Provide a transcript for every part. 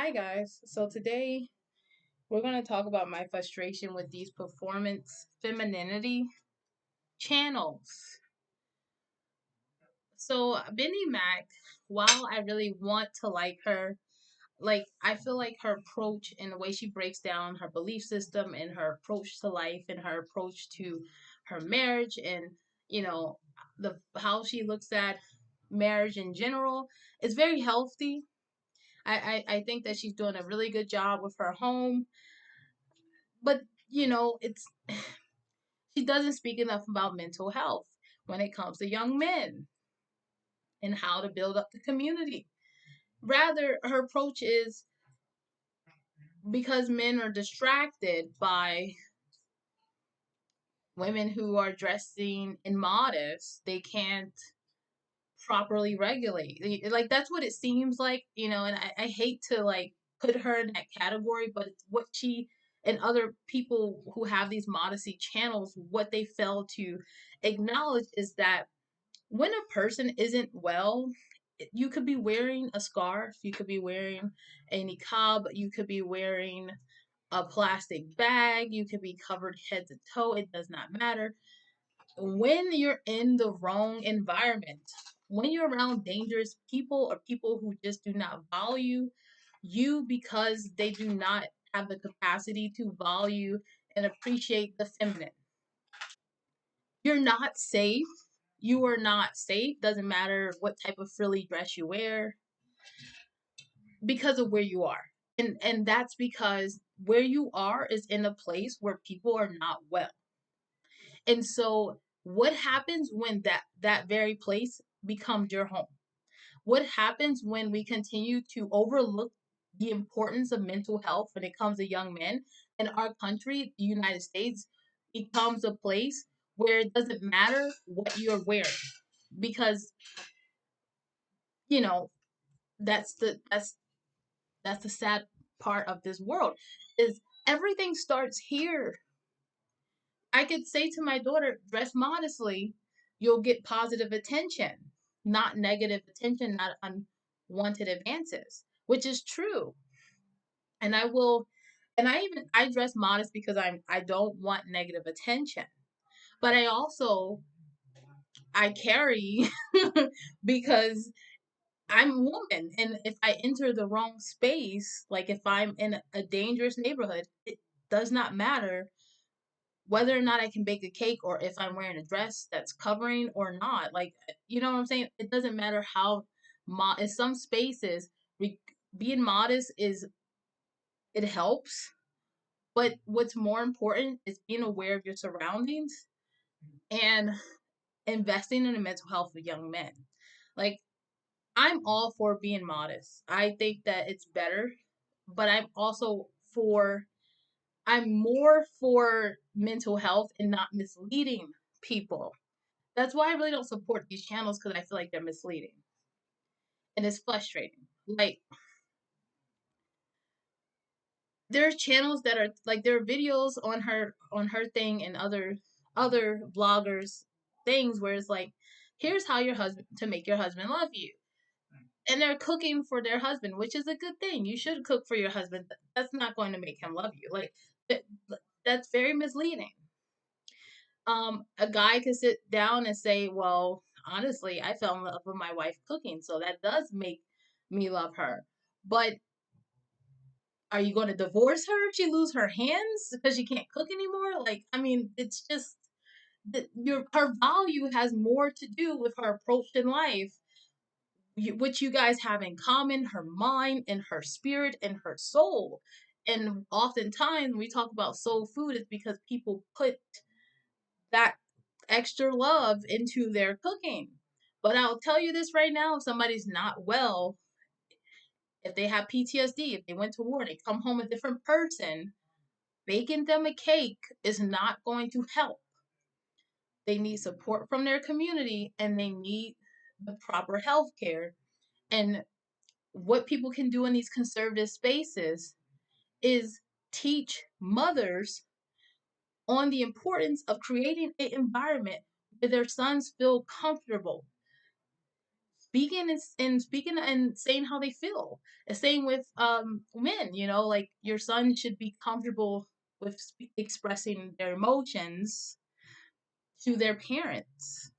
Hi guys. So today we're going to talk about my frustration with these performance femininity channels. So Benny Mac, while I really want to like her, I feel like her approach and the way she breaks down her belief system and her approach to life and her approach to her marriage and you know the how she looks at marriage in general is very healthy. I think that she's doing a really good job with her home, but it's she doesn't speak enough about mental health when it comes to young men and how to build up the community. Rather, her approach is because men are distracted by women who are dressing immodest, they can't properly regulate. Like that's what it seems like, and I hate to like put her in that category, but it's what she and other people who have these modesty channels, what they fail to acknowledge is that when a person isn't well, you could be wearing a scarf, you could be wearing a niqab, you could be wearing a plastic bag, you could be covered head to toe, it does not matter. When you're in the wrong environment, when you're around dangerous people or people who just do not value you because they do not have the capacity to value and appreciate the feminine, you're not safe. You are not safe. Doesn't matter what type of frilly dress you wear because of where you are. And that's because where you are is in a place where people are not well. And so what happens when that very place becomes your home? What happens when we continue to overlook the importance of mental health when it comes to young men, and our country, the United States, becomes a place where it doesn't matter what you're wearing? Because you know that's the sad part of this world is everything starts here. I could say to my daughter, dress modestly, you'll get positive attention, not negative attention, not unwanted advances, which is true. And I will, and I dress modest because I don't want negative attention. But I carry because I'm a woman. And if I enter the wrong space, like if I'm in a dangerous neighborhood, it does not matter whether or not I can bake a cake or if I'm wearing a dress that's covering or not. Like, you know what I'm saying? It doesn't matter how in some spaces re- being modest is it helps, but what's more important is being aware of your surroundings and investing in the mental health of young men. Like, I'm all for being modest. I think that it's better, but I'm more for mental health and not misleading people. That's why I really don't support these channels because I feel like they're misleading and it's frustrating. Like there's channels that are like there are videos on her thing and other bloggers things where it's like, here's how your husband to make your husband love you, and they're cooking for their husband, which is a good thing. You should cook for your husband. That's not going to make him love you. Like that, that's very misleading. A guy could sit down and say, well, honestly, I fell in love with my wife cooking, so that does make me love her. But are you going to divorce her if she lose her hands because she can't cook anymore? Like, I mean, it's just that your her value has more to do with her approach in life, which you guys have in common, her mind and her spirit and her soul. And oftentimes when we talk about soul food, it's because people put that extra love into their cooking. But I'll tell you this right now, if somebody's not well, if they have PTSD, if they went to war, they come home a different person, baking them a cake is not going to help. They need support from their community and they need the proper health care. And what people can do in these conservative spaces is teach mothers on the importance of creating an environment where their sons feel comfortable. speaking and saying how they feel. The same with men, like your son should be comfortable with expressing their emotions to their parents.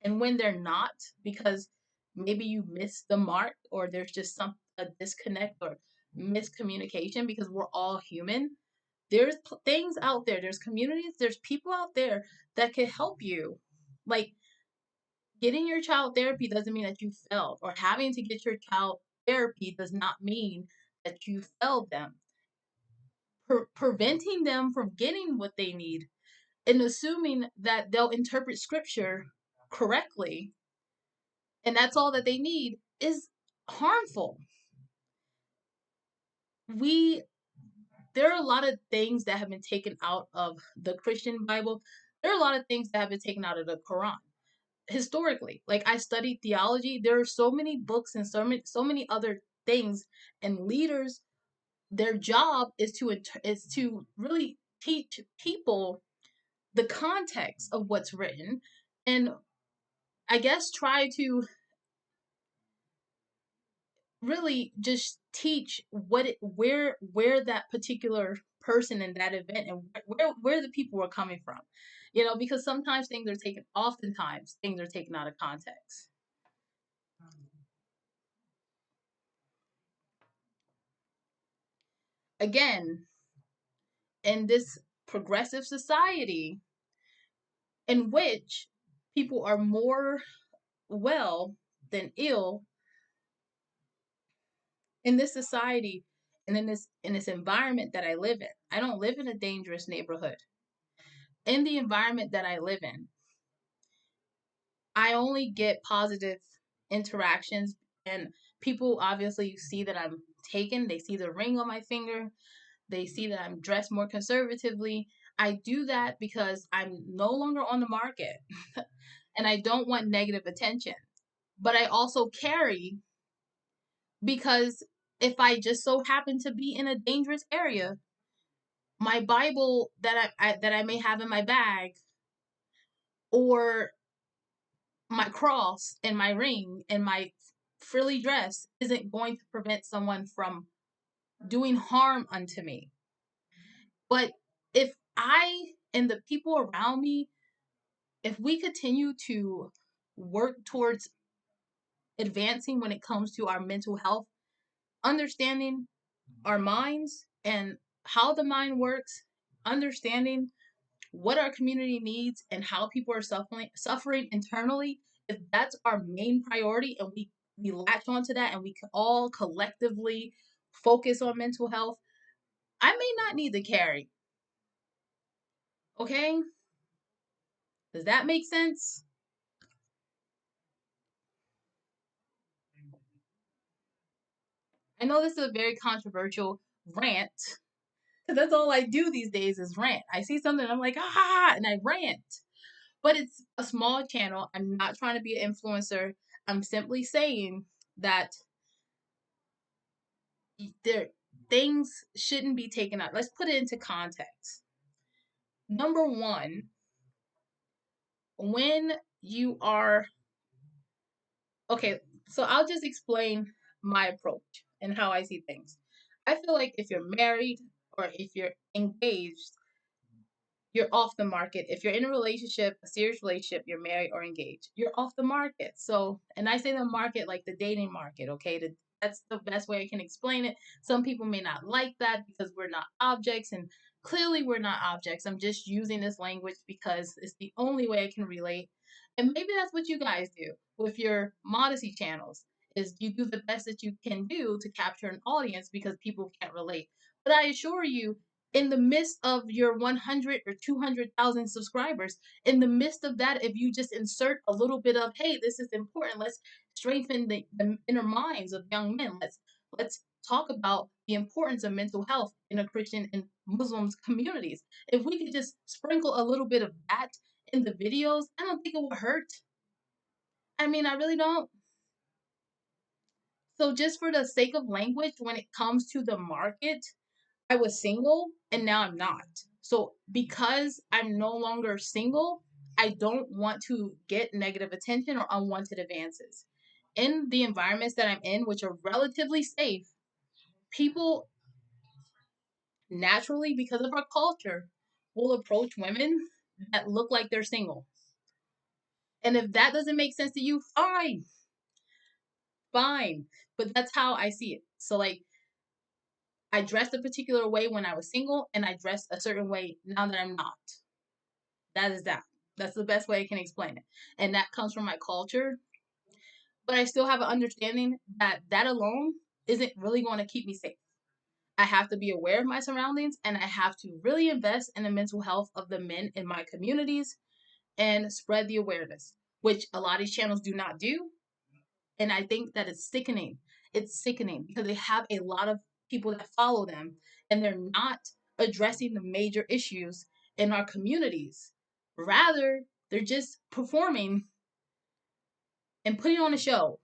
And when they're not, because maybe you missed the mark or there's just a disconnect or miscommunication, because we're all human. There's things out there, there's communities, there's people out there that can help you. Like, getting your child therapy doesn't mean that you failed, or having to get your child therapy does not mean that you failed them. Preventing them from getting what they need and assuming that they'll interpret scripture correctly and that's all that they need is harmful. We There are a lot of things that have been taken out of the Christian Bible. There are a lot of things that have been taken out of the Quran. Historically, like, I studied theology, there are so many books and so many other things, and leaders, their job is to really teach people the context of what's written, and I guess try to really just teach where that particular person in that event and where the people were coming from, because sometimes oftentimes things are taken out of context. Again, in this progressive society in which people are more well than ill, in this society and in this environment that I live in, I don't live in a dangerous neighborhood. In the environment that I live in, I only get positive interactions, and people obviously see that I'm taken. They see the ring on my finger. They see that I'm dressed more conservatively. I do that because I'm no longer on the market and I don't want negative attention. But I also carry because if I just so happen to be in a dangerous area, my Bible that I may have in my bag, or my cross and my ring and my frilly dress, isn't going to prevent someone from doing harm unto me. But if I and the people around me, if we continue to work towards advancing when it comes to our mental health, understanding our minds and how the mind works, understanding what our community needs and how people are suffering internally, if that's our main priority and we latch onto that and we can all collectively focus on mental health, I may not need to carry. Okay? Does that make sense? I know this is a very controversial rant, because that's all I do these days is rant. I see something, I'm like, ah, and I rant. But it's a small channel. I'm not trying to be an influencer. I'm simply saying that there things shouldn't be taken out. Let's put it into context. Number one, when you are okay, so I'll just explain my approach and how I see things. I feel like if you're married or if you're engaged, you're off the market. If you're in a relationship, a serious relationship, you're married or engaged, you're off the market. So, and I say the market like the dating market, okay? That's the best way I can explain it. Some people may not like that because we're not objects, and clearly we're not objects. I'm just using this language because it's the only way I can relate. And maybe that's what you guys do with your modesty channels, is you do the best that you can do to capture an audience because people can't relate. But I assure you, in the midst of your 100 or 200,000 subscribers, in the midst of that, if you just insert a little bit of, hey, this is important, let's strengthen the inner minds of young men, let's talk about the importance of mental health in a Christian and Muslims communities. If we could just sprinkle a little bit of that in the videos, I don't think it will hurt. I mean, I really don't. So just for the sake of language, when it comes to the market, I was single and now I'm not. So because I'm no longer single, I don't want to get negative attention or unwanted advances. in the environments that I'm in, which are relatively safe, people naturally, because of our culture, will approach women that look like they're single. And if that doesn't make sense to you, fine, fine. But that's how I see it. So, like, I dressed a particular way when I was single, and I dress a certain way now that I'm not. That is that. That's the best way I can explain it. And that comes from my culture. But I still have an understanding that that alone isn't really going to keep me safe. I have to be aware of my surroundings, and I have to really invest in the mental health of the men in my communities and spread the awareness, which a lot of these channels do not do. And I think that it's sickening. It's sickening because they have a lot of people that follow them, and they're not addressing the major issues in our communities. Rather, they're just performing and putting on a show.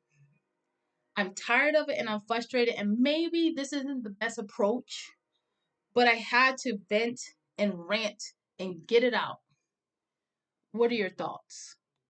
I'm tired of it and I'm frustrated, and maybe this isn't the best approach, but I had to vent and rant and get it out. What are your thoughts?